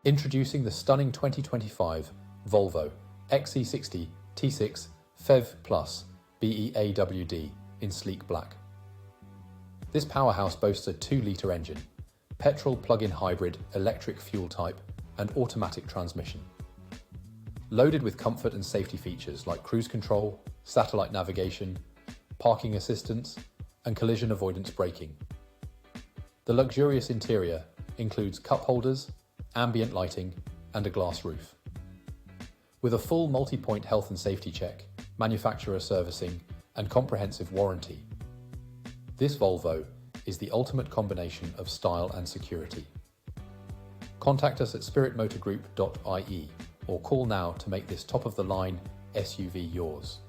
Introducing the stunning 2025 Volvo Xc60 T6 Phev Plus BE-AWD in sleek black. This powerhouse boasts a 2-litre engine, petrol plug-in hybrid, electric fuel type, and automatic transmission. Loaded with comfort and safety features like cruise control, satellite navigation, parking assistance, and collision avoidance braking. The luxurious interior includes cup holders, ambient lighting, and a glass roof. With a full multi-point health and safety check, manufacturer servicing, and comprehensive warranty, this Volvo is the ultimate combination of style and security. Contact us at spiritmotorgroup.ie or call now to make this top-of-the-line SUV yours.